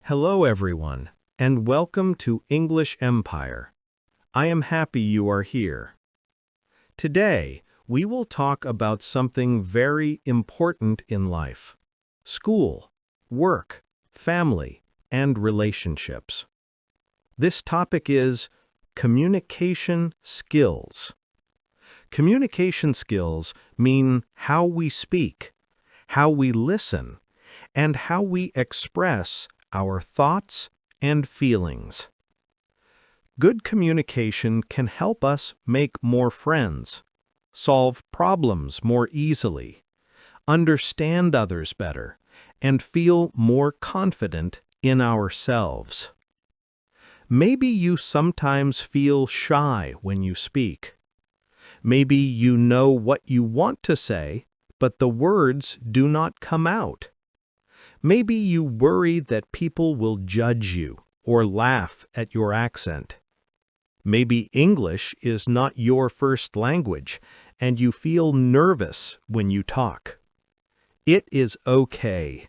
Hello everyone, and welcome to English Empire. I am happy you are here. Today, we will talk about something very important in life: school, work, family, and relationships. This topic is communication skills. Communication skills mean how we speak, how we listen, and how we express our thoughts and feelings. Good communication can help us make more friends, solve problems more easily, understand others better, and feel more confident in ourselves. Maybe you sometimes feel shy when you speak. Maybe you know what you want to say, but the words do not come out. Maybe you worry that people will judge you or laugh at your accent. Maybe English is not your first language and you feel nervous when you talk. It is okay.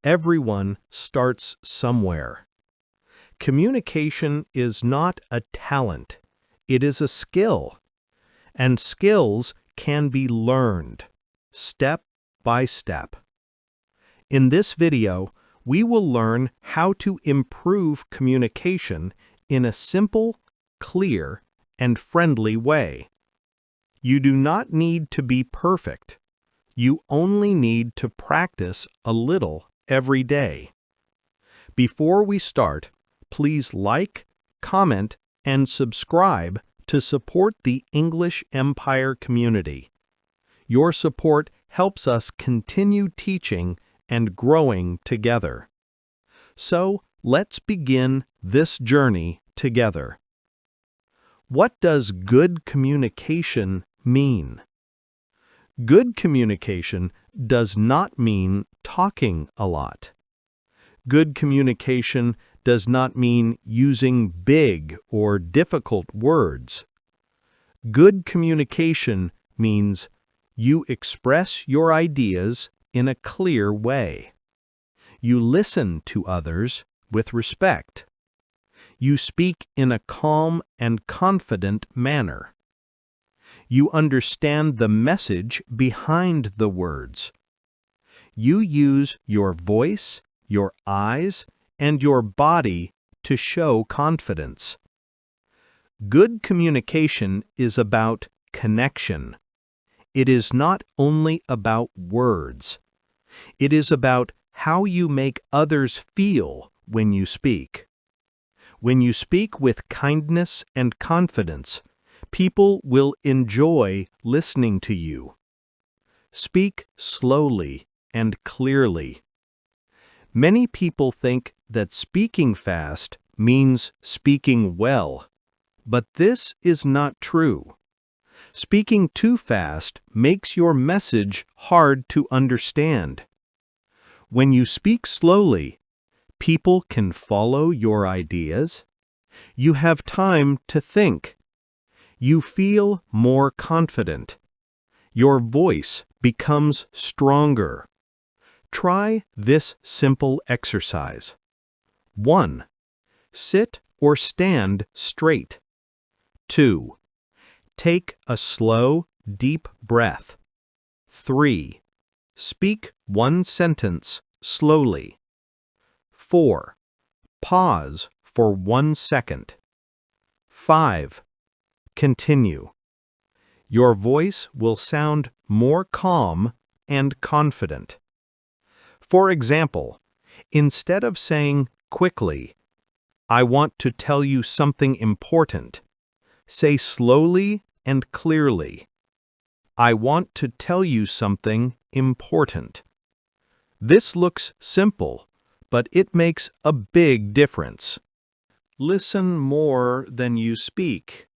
Everyone starts somewhere. Communication is not a talent. It is a skill. And skills can be learned, step by step. In this video, we will learn how to improve communication in a simple, clear, and friendly way. You do not need to be perfect. You only need to practice a little every day. Before we start, please like, comment, and subscribe to support the English Empire community. Your support helps us continue teaching and growing together. So, let's begin this journey together. What does good communication mean? Good communication does not mean talking a lot. Good communication does not mean using big or difficult words. Good communication means you express your ideas in a clear way. You listen to others with respect. You speak in a calm and confident manner. You understand the message behind the words. You use your voice, your eyes, and your body to show confidence. Good communication is about connection. It is not only about words. It is about how you make others feel when you speak. When you speak with kindness and confidence, people will enjoy listening to you. Speak slowly and clearly. Many people think that speaking fast means speaking well, but this is not true. Speaking too fast makes your message hard to understand. When you speak slowly, people can follow your ideas. You have time to think. You feel more confident. Your voice becomes stronger. Try this simple exercise. 1. Sit or stand straight. 2. Take a slow, deep breath. 3. Speak one sentence slowly. 4. Pause for 1 second. 5. Continue. Your voice will sound more calm and confident. For example, instead of saying quickly, "I want to tell you something important," say slowly and clearly, "I want to tell you something important." This looks simple, but it makes a big difference. Listen more than you speak.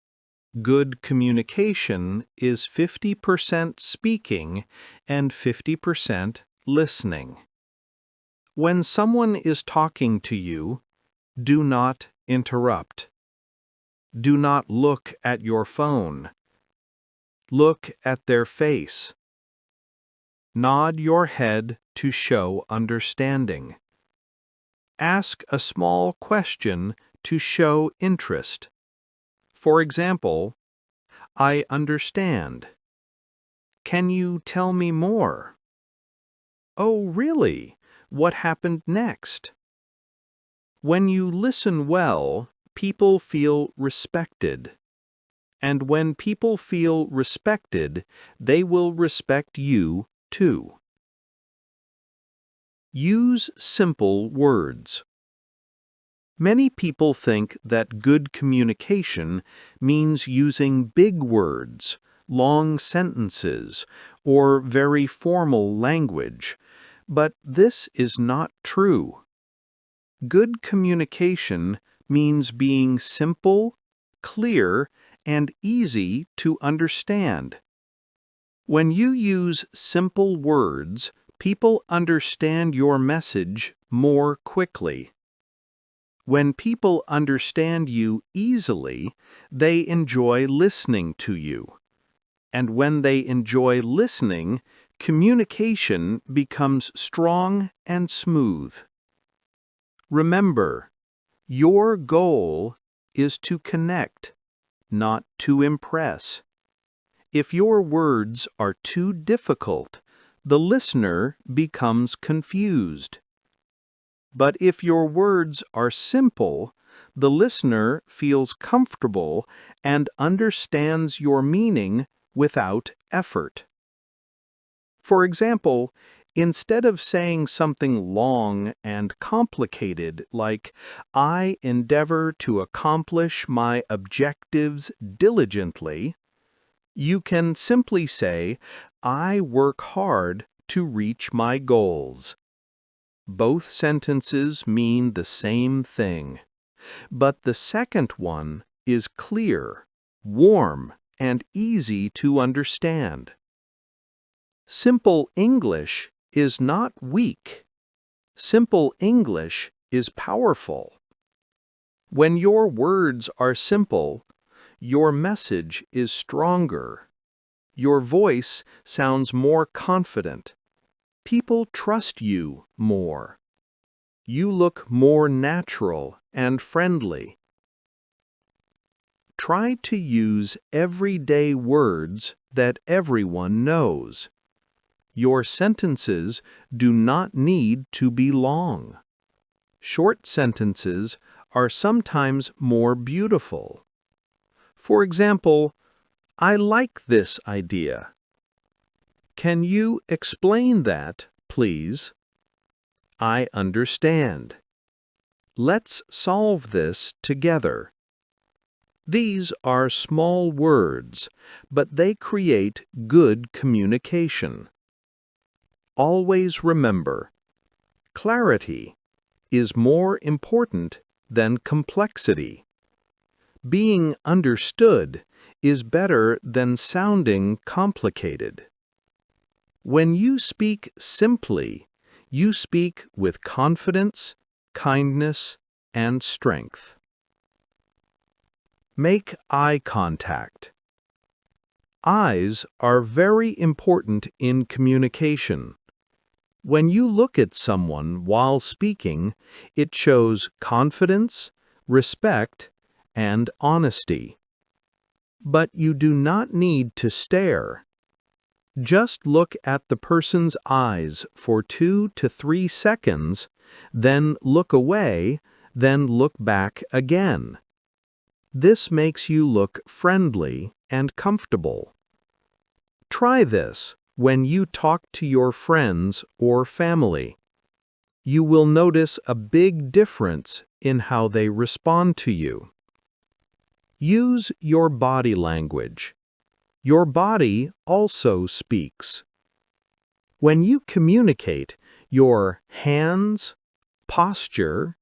Good communication is 50% speaking and 50% listening. When someone is talking to you, do not interrupt. Do not look at your phone. Look at their face. Nod your head to show understanding. Ask a small question to show interest. For example, I understand. Can you tell me more? Oh, really? What happened next? When you listen well, people feel respected. And when people feel respected, they will respect you too. Use simple words. Many people think that good communication means using big words, long sentences, or very formal language, but this is not true. Good communication means being simple, clear, and easy to understand. When you use simple words, people understand your message more quickly. When people understand you easily, they enjoy listening to you. And when they enjoy listening, communication becomes strong and smooth. Remember, your goal is to connect, not to impress. If your words are too difficult, the listener becomes confused. But if your words are simple, the listener feels comfortable and understands your meaning without effort. For example, instead of saying something long and complicated like, I endeavor to accomplish my objectives diligently, you can simply say, I work hard to reach my goals. Both sentences mean the same thing, but the second one is clear, warm, and easy to understand. Simple English is not weak. Simple English is powerful. When your words are simple, your message is stronger. Your voice sounds more confident. People trust you more. You look more natural and friendly. Try to use everyday words that everyone knows. Your sentences do not need to be long. Short sentences are sometimes more beautiful. For example, I like this idea. Can you explain that, please? I understand. Let's solve this together. These are small words, but they create good communication. Always remember, clarity is more important than complexity. Being understood is better than sounding complicated. When you speak simply, you speak with confidence, kindness, and strength. Make eye contact. Eyes are very important in communication. When you look at someone while speaking, it shows confidence, respect, and honesty. But you do not need to stare. Just look at the person's eyes for 2 to 3 seconds, then look away, then look back again. This makes you look friendly and comfortable. Try this when you talk to your friends or family. You will notice a big difference in how they respond to you. Use your body language. Your body also speaks. When you communicate, your hands, posture,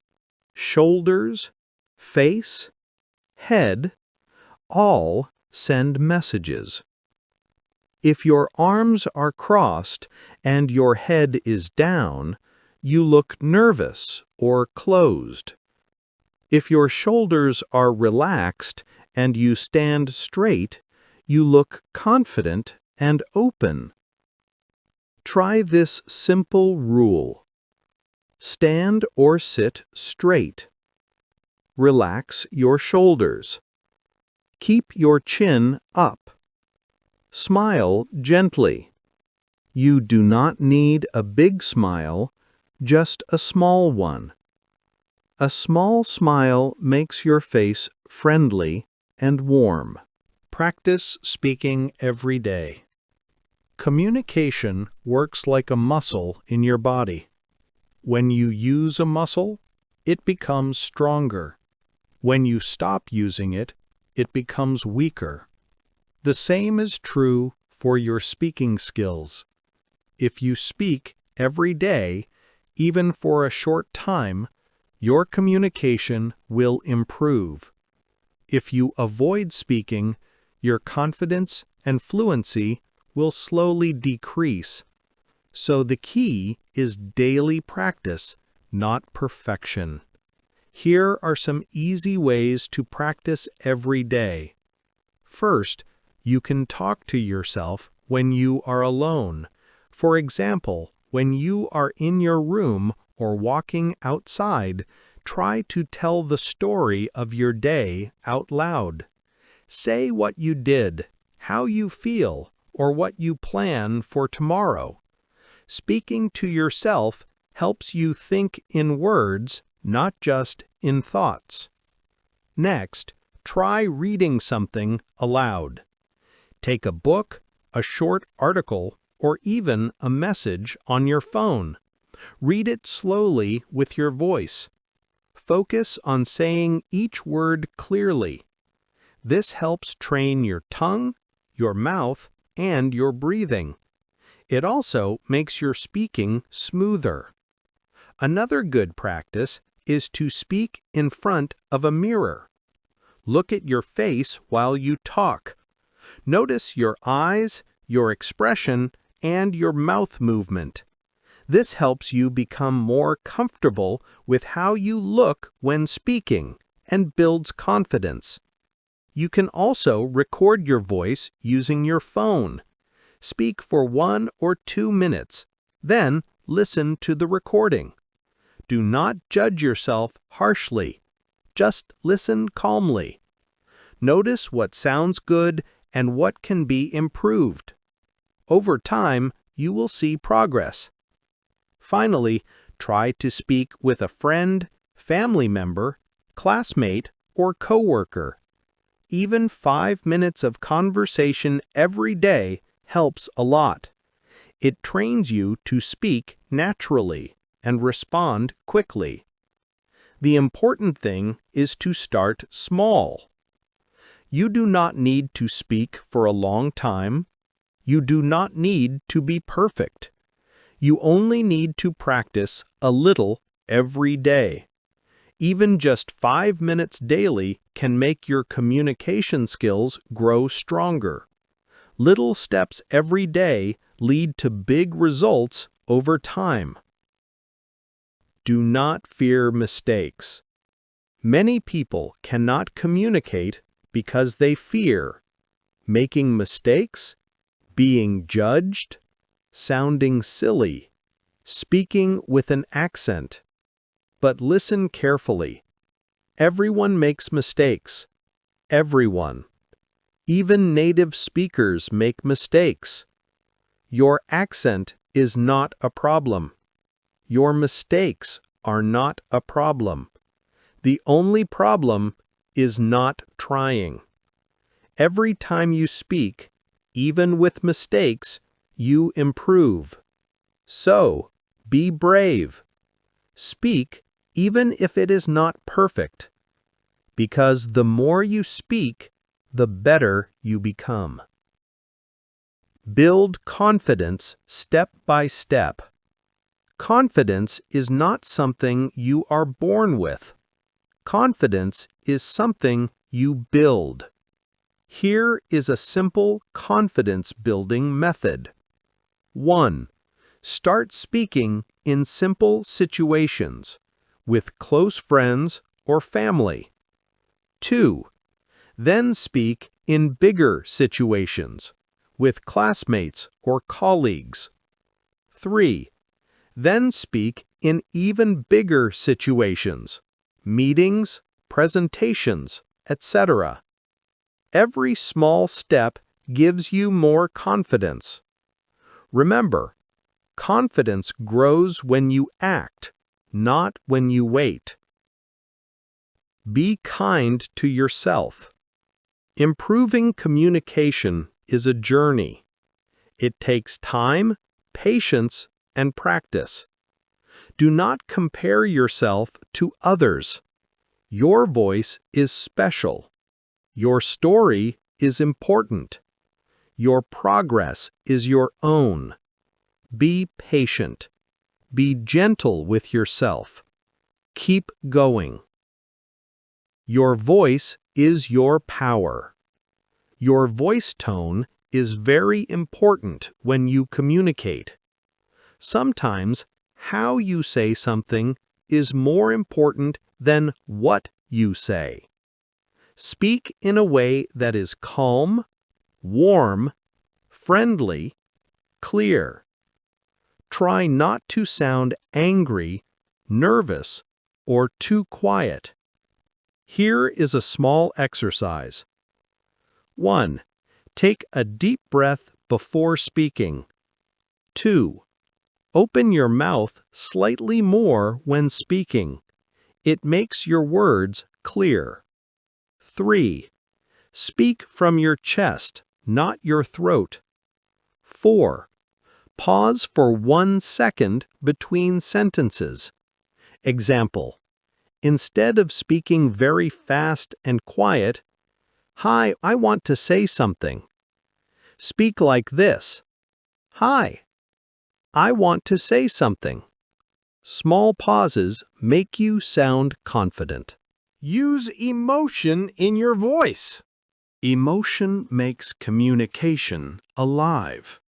shoulders, face, head, all send messages. If your arms are crossed and your head is down, you look nervous or closed. If your shoulders are relaxed and you stand straight, you look confident and open. Try this simple rule. Stand or sit straight. Relax your shoulders. Keep your chin up. Smile gently. You do not need a big smile, just a small one. A small smile makes your face friendly and warm. Practice speaking every day. Communication works like a muscle in your body. When you use a muscle, it becomes stronger. When you stop using it, it becomes weaker. The same is true for your speaking skills. If you speak every day, even for a short time, your communication will improve. If you avoid speaking, your confidence and fluency will slowly decrease. So the key is daily practice, not perfection. Here are some easy ways to practice every day. First, you can talk to yourself when you are alone. For example, when you are in your room or walking outside, try to tell the story of your day out loud. Say what you did, how you feel, or what you plan for tomorrow. Speaking to yourself helps you think in words, not just in thoughts. Next, try reading something aloud. Take a book, a short article, or even a message on your phone. Read it slowly with your voice. Focus on saying each word clearly. This helps train your tongue, your mouth, and your breathing. It also makes your speaking smoother. Another good practice is to speak in front of a mirror. Look at your face while you talk. Notice your eyes, your expression, and your mouth movement. This helps you become more comfortable with how you look when speaking and builds confidence. You can also record your voice using your phone. Speak for 1 or 2 minutes, then listen to the recording. Do not judge yourself harshly. Just listen calmly. Notice what sounds good and what can be improved. Over time, you will see progress. Finally, try to speak with a friend, family member, classmate, or coworker. Even 5 minutes of conversation every day helps a lot. It trains you to speak naturally and respond quickly. The important thing is to start small. You do not need to speak for a long time. You do not need to be perfect. You only need to practice a little every day. Even just 5 minutes daily can make your communication skills grow stronger. Little steps every day lead to big results over time. Do not fear mistakes. Many people cannot communicate because they fear making mistakes, being judged, sounding silly, speaking with an accent. But listen carefully. Everyone makes mistakes. Everyone. Even native speakers make mistakes. Your accent is not a problem. Your mistakes are not a problem. The only problem is not trying. Every time you speak, even with mistakes, you improve. So, be brave. Speak even if it is not perfect. Because the more you speak, the better you become. Build confidence step by step. Confidence is not something you are born with. Confidence is something you build. Here is a simple confidence-building method. 1. Start speaking in simple situations, with close friends or family. 2. Then speak in bigger situations, with classmates or colleagues. 3. Then speak in even bigger situations, meetings, presentations, etc. Every small step gives you more confidence. Remember, confidence grows when you act, not when you wait. Be kind to yourself. Improving communication is a journey. It takes time, patience, and practice. Do not compare yourself to others. Your voice is special. Your story is important. Your progress is your own. Be patient. Be gentle with yourself. Keep going. Your voice is your power. Your voice tone is very important when you communicate. Sometimes, how you say something is more important than what you say. Speak in a way that is calm, warm, friendly, clear. Try not to sound angry, nervous, or too quiet. Here is a small exercise. 1. Take a deep breath before speaking. 2. Open your mouth slightly more when speaking. It makes your words clear. 3. Speak from your chest, not your throat. 4. Pause for 1 second between sentences. Example: instead of speaking very fast and quiet, "Hi, I want to say something." Speak like this: "Hi, I want to say something." Small pauses make you sound confident. Use emotion in your voice. Emotion makes communication alive.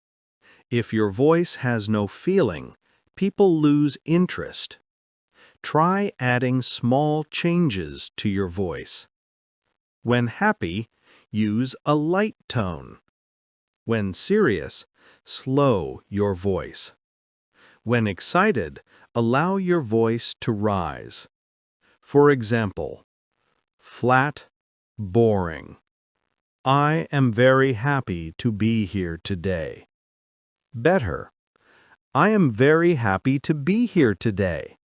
If your voice has no feeling, people lose interest. Try adding small changes to your voice. When happy, use a light tone. When serious, slow your voice. When excited, allow your voice to rise. For example, flat, boring. I am very happy to be here today. Better, I am very happy to be here today.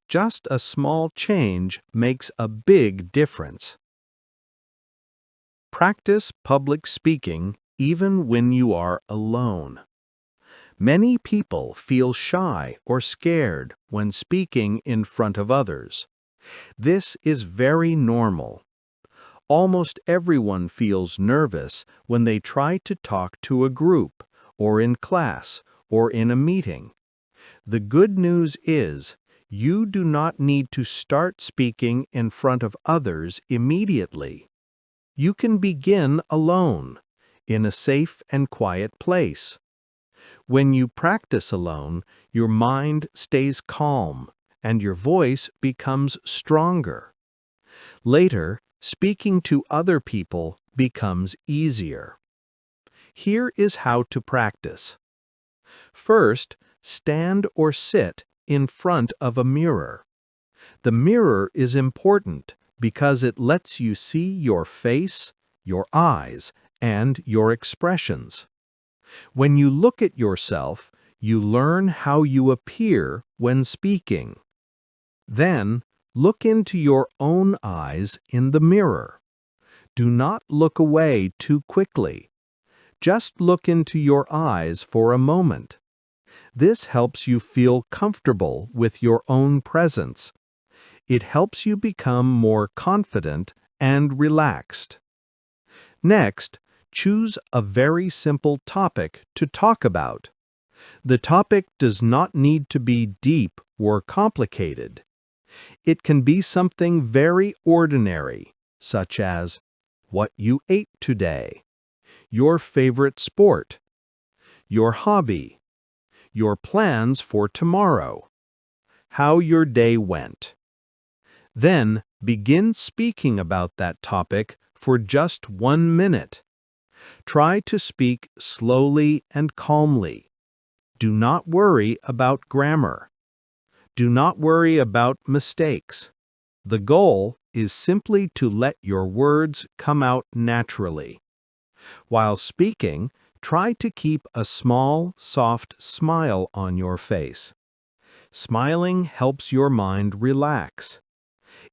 Just a small change makes a big difference. Practice public speaking even when you are alone. Many people feel shy or scared when speaking in front of others. This is very normal. Almost everyone feels nervous when they try to talk to a group, or in class, or in a meeting. The good news is, you do not need to start speaking in front of others immediately. You can begin alone, in a safe and quiet place. When you practice alone, your mind stays calm, and your voice becomes stronger. Later, speaking to other people becomes easier. Here is how to practice. First, stand or sit in front of a mirror. The mirror is important because it lets you see your face, your eyes, and your expressions. When you look at yourself, you learn how you appear when speaking. Then, look into your own eyes in the mirror. Do not look away too quickly. Just look into your eyes for a moment. This helps you feel comfortable with your own presence. It helps you become more confident and relaxed. Next, choose a very simple topic to talk about. The topic does not need to be deep or complicated. It can be something very ordinary, such as what you ate today, your favorite sport, your hobby, your plans for tomorrow, how your day went. Then begin speaking about that topic for just 1 minute. Try to speak slowly and calmly. Do not worry about grammar. Do not worry about mistakes. The goal is simply to let your words come out naturally. While speaking, try to keep a small, soft smile on your face. Smiling helps your mind relax.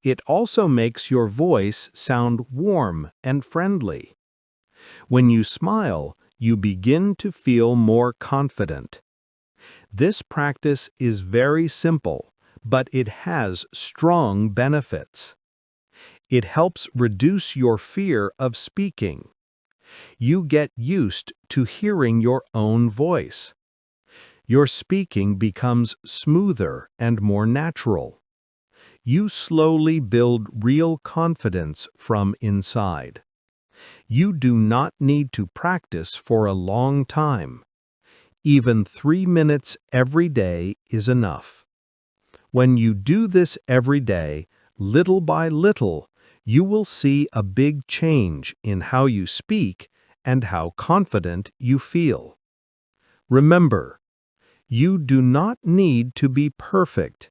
It also makes your voice sound warm and friendly. When you smile, you begin to feel more confident. This practice is very simple, but it has strong benefits. It helps reduce your fear of speaking. You get used to hearing your own voice. Your speaking becomes smoother and more natural. You slowly build real confidence from inside. You do not need to practice for a long time. Even 3 minutes every day is enough. When you do this every day, little by little, you will see a big change in how you speak and how confident you feel. Remember, you do not need to be perfect.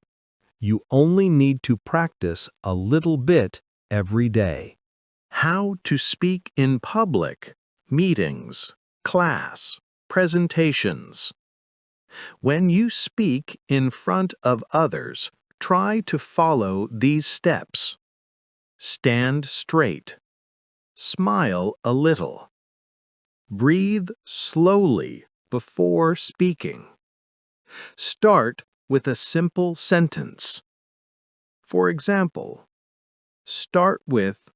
You only need to practice a little bit every day. How to speak in public, meetings, class, presentations. When you speak in front of others, try to follow these steps. Stand straight. Smile a little. Breathe slowly before speaking. Start with a simple sentence. For example, start with,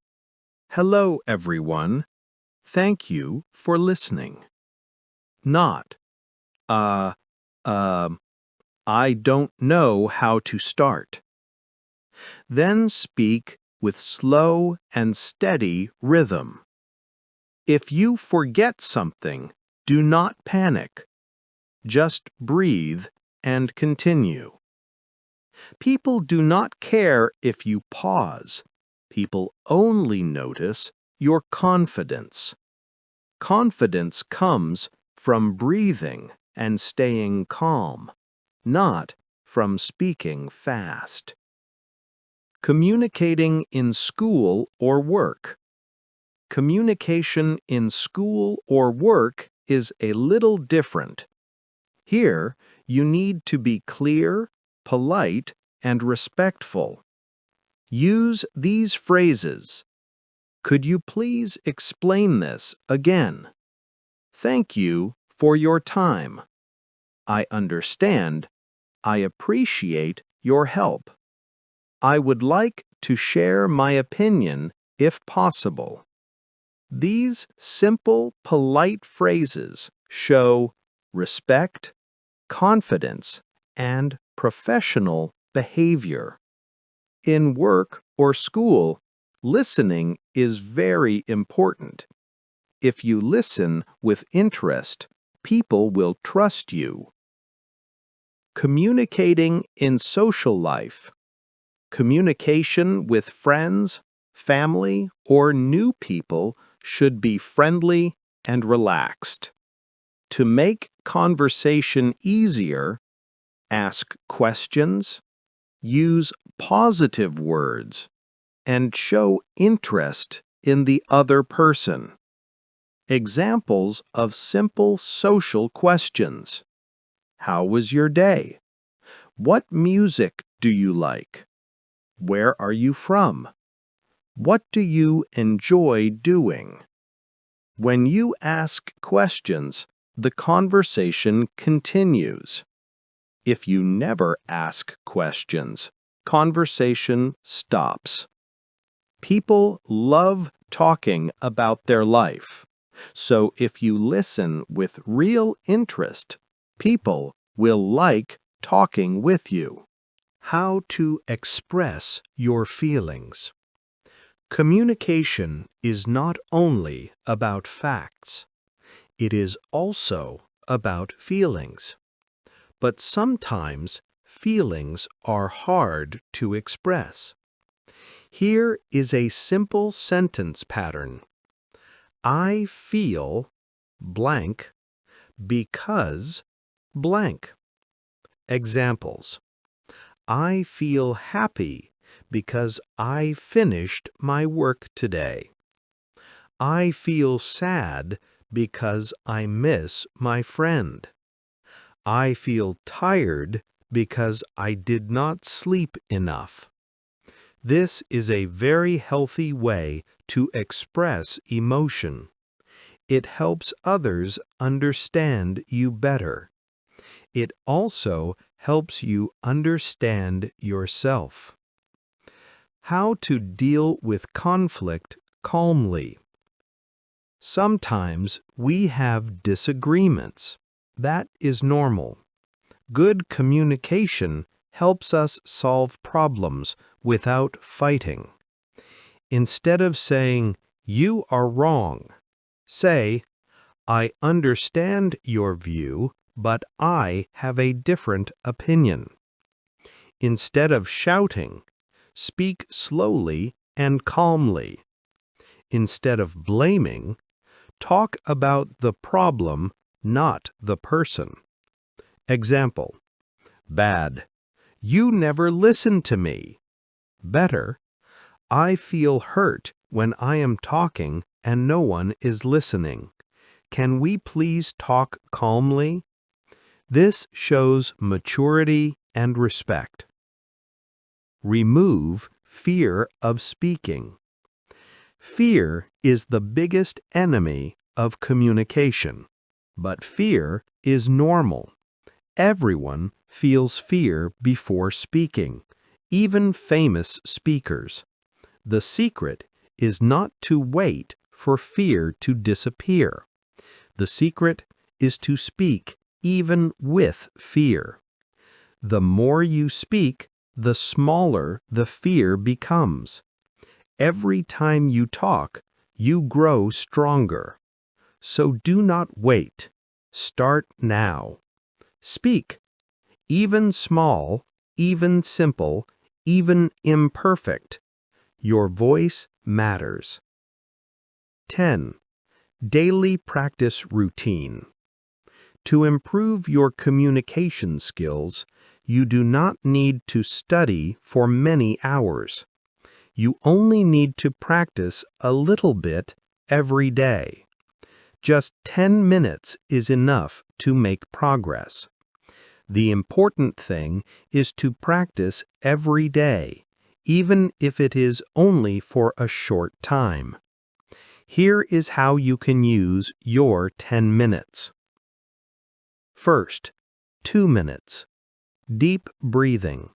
"Hello, everyone. Thank you for listening." Not, uh, um, "I don't know how to start." Then speak with slow and steady rhythm. If you forget something, do not panic. Just breathe and continue. People do not care if you pause. People only notice your confidence. Confidence comes from breathing and staying calm, not from speaking fast. Communicating in school or work. Communication in school or work is a little different. Here, you need to be clear, polite, and respectful. Use these phrases. Could you please explain this again? Thank you for your time. I understand. I appreciate your help. I would like to share my opinion if possible. These simple, polite phrases show respect, confidence, and professional behavior. In work or school, listening is very important. If you listen with interest, people will trust you. Communicating in social life. Communication with friends, family, or new people should be friendly and relaxed. To make conversation easier, ask questions, use positive words, and show interest in the other person. Examples of simple social questions. How was your day? What music do you like? Where are you from? What do you enjoy doing? When you ask questions, the conversation continues. If you never ask questions, conversation stops. People love talking about their life. So if you listen with real interest, people will like talking with you. How to express your feelings. Communication is not only about facts. It is also about feelings. But sometimes feelings are hard to express. Here is a simple sentence pattern. I feel blank because blank. Examples. I feel happy because I finished my work today. I feel sad because I miss my friend. I feel tired because I did not sleep enough. This is a very healthy way to express emotion. It helps others understand you better. It also helps you understand yourself. How to deal with conflict calmly. Sometimes we have disagreements. That is normal. Good communication helps us solve problems without fighting. Instead of saying, "You are wrong," say, "I understand your view, but I have a different opinion." Instead of shouting, speak slowly and calmly. Instead of blaming, talk about the problem, not the person. Example: bad. You never listen to me. Better. I feel hurt when I am talking and no one is listening. Can we please talk calmly? This shows maturity and respect. Remove fear of speaking. Fear is the biggest enemy of communication, but fear is normal. Everyone feels fear before speaking, even famous speakers. The secret is not to wait for fear to disappear. The secret is to speak even with fear. The more you speak, the smaller the fear becomes. Every time you talk, you grow stronger. So do not wait. Start now. Speak. Even small, even simple, even imperfect. Your voice matters. 10. Daily practice routine. To improve your communication skills, you do not need to study for many hours. You only need to practice a little bit every day. Just 10 minutes is enough to make progress. The important thing is to practice every day, even if it is only for a short time. Here is how you can use your 10 minutes. First, 2 minutes. Deep breathing.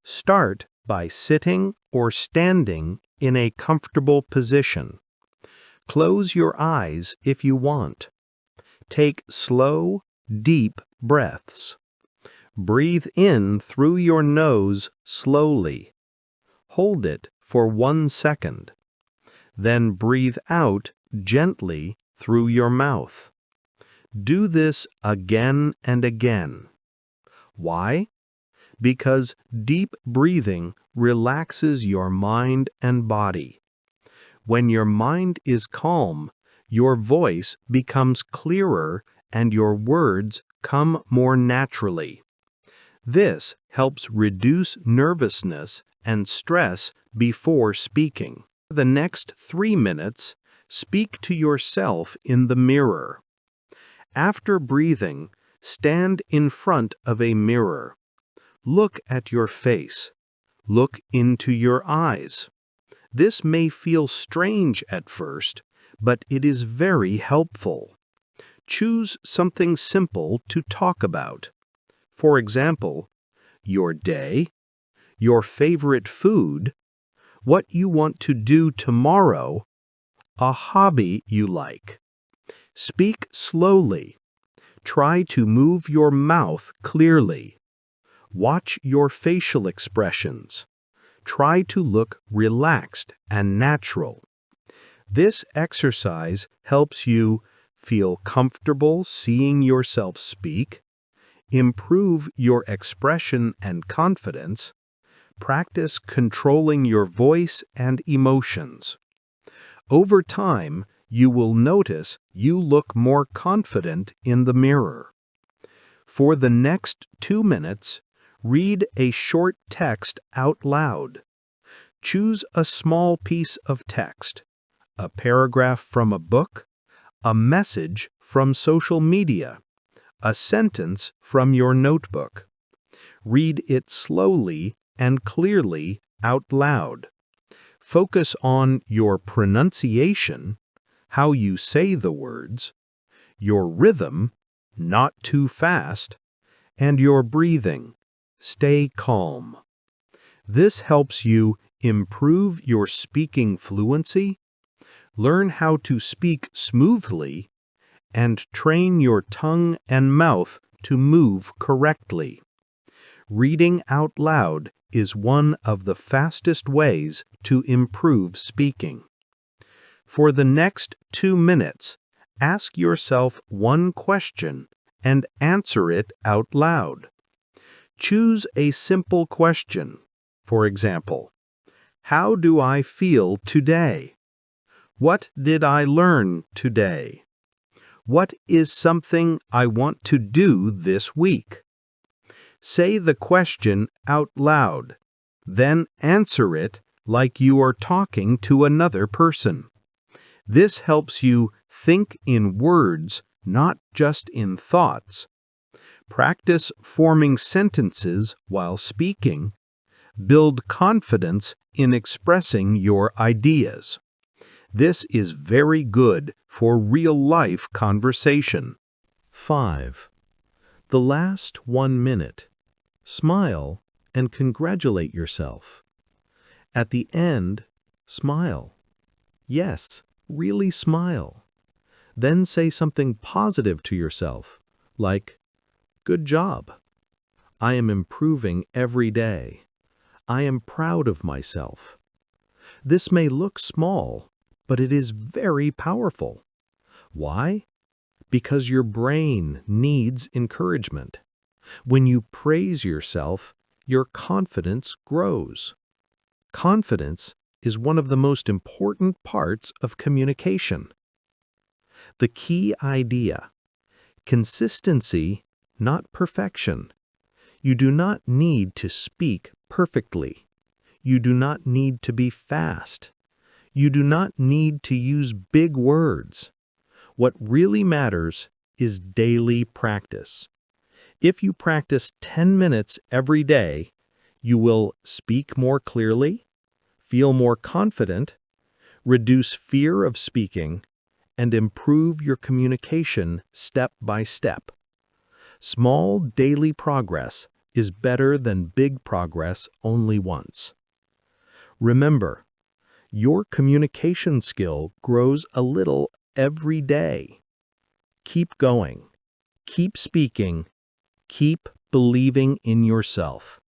Start by sitting or standing in a comfortable position. Close your eyes if you want. Take slow, deep breaths. Breathe in through your nose slowly. Hold it for 1 second. Then breathe out gently through your mouth. Do this again and again. Why? Because deep breathing relaxes your mind and body. When your mind is calm, your voice becomes clearer and your words come more naturally. This helps reduce nervousness and stress before speaking. For the next 3 minutes, speak to yourself in the mirror. After breathing, stand in front of a mirror. Look at your face. Look into your eyes. This may feel strange at first, but it is very helpful. Choose something simple to talk about. For example, your day, your favorite food, what you want to do tomorrow, a hobby you like. Speak slowly. Try to move your mouth clearly. Watch your facial expressions. Try to look relaxed and natural. This exercise helps you feel comfortable seeing yourself speak, improve your expression and confidence, practice controlling your voice and emotions. Over time, you will notice you look more confident in the mirror. For the next 2 minutes, Read a short text out loud. Choose a small piece of text, a paragraph from a book, a message from social media, a sentence from your notebook. Read it slowly and clearly out loud. Focus on your pronunciation, how you say the words, your rhythm, not too fast, and your breathing. Stay calm. This helps you improve your speaking fluency, learn how to speak smoothly, and train your tongue and mouth to move correctly. Reading out loud is one of the fastest ways to improve speaking. For the next 2 minutes, ask yourself one question and answer it out loud. Choose a simple question. For example, how do I feel today? What did I learn today? What is something I want to do this week? Say the question out loud, then answer it like you are talking to another person. This helps you think in words, not just in thoughts. Practice forming sentences while speaking. Build confidence in expressing your ideas. This is very good for real-life conversation. 5. The last 1 minute. Smile and congratulate yourself. At the end, smile. Yes, really smile. Then say something positive to yourself, like, "Good job. I am improving every day. I am proud of myself." This may look small, but it is very powerful. Why? Because your brain needs encouragement. When you praise yourself, your confidence grows. Confidence is one of the most important parts of communication. The key idea: consistency, not perfection. You do not need to speak perfectly. You do not need to be fast. You do not need to use big words. What really matters is daily practice. If you practice 10 minutes every day, you will speak more clearly, feel more confident, reduce fear of speaking, and improve your communication step by step. Small daily progress is better than big progress only once. Remember, your communication skill grows a little every day. Keep going. Keep speaking. Keep believing in yourself.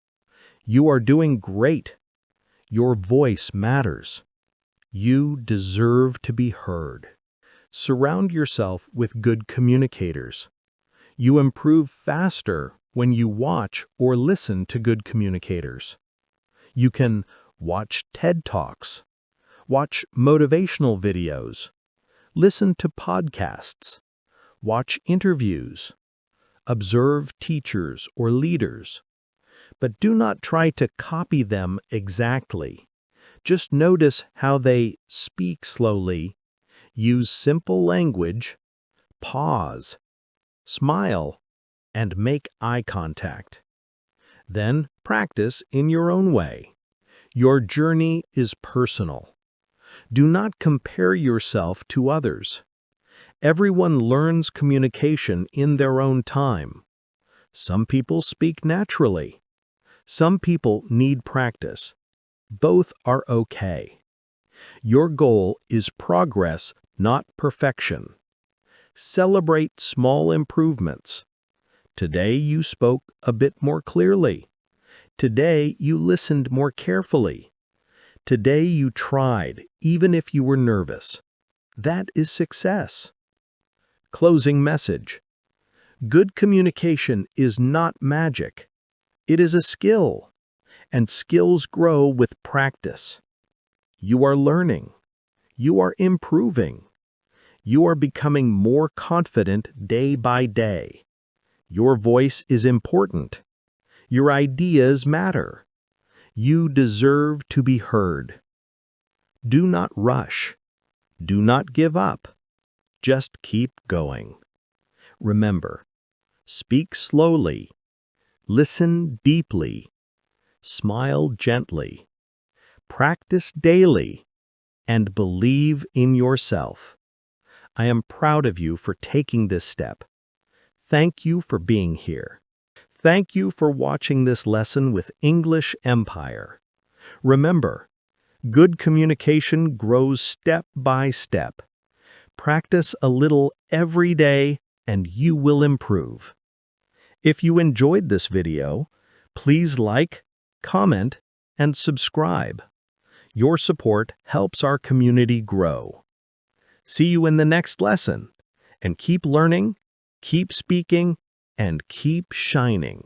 You are doing great. Your voice matters. You deserve to be heard. Surround yourself with good communicators. You improve faster when you watch or listen to good communicators. You can watch TED Talks, watch motivational videos, listen to podcasts, watch interviews, observe teachers or leaders. But do not try to copy them exactly. Just notice how they speak slowly, use simple language, pause, smile, and make eye contact. Then practice in your own way. Your journey is personal. Do not compare yourself to others. Everyone learns communication in their own time. Some people speak naturally. Some people need practice. Both are okay. Your goal is progress, not perfection. Celebrate small improvements. Today you spoke a bit more clearly. Today you listened more carefully. Today you tried, even if you were nervous. That is success. Closing message. Good communication is not magic. It is a skill, and skills grow with practice. You are learning. You are improving. You are becoming more confident day by day. Your voice is important. Your ideas matter. You deserve to be heard. Do not rush. Do not give up. Just keep going. Remember, speak slowly, listen deeply, smile gently, practice daily, and believe in yourself. I am proud of you for taking this step. Thank you for being here. Thank you for watching this lesson with English Empire. Remember, good communication grows step by step. Practice a little every day and you will improve. If you enjoyed this video, please like, comment, and subscribe. Your support helps our community grow. See you in the next lesson, and keep learning, keep speaking, and keep shining.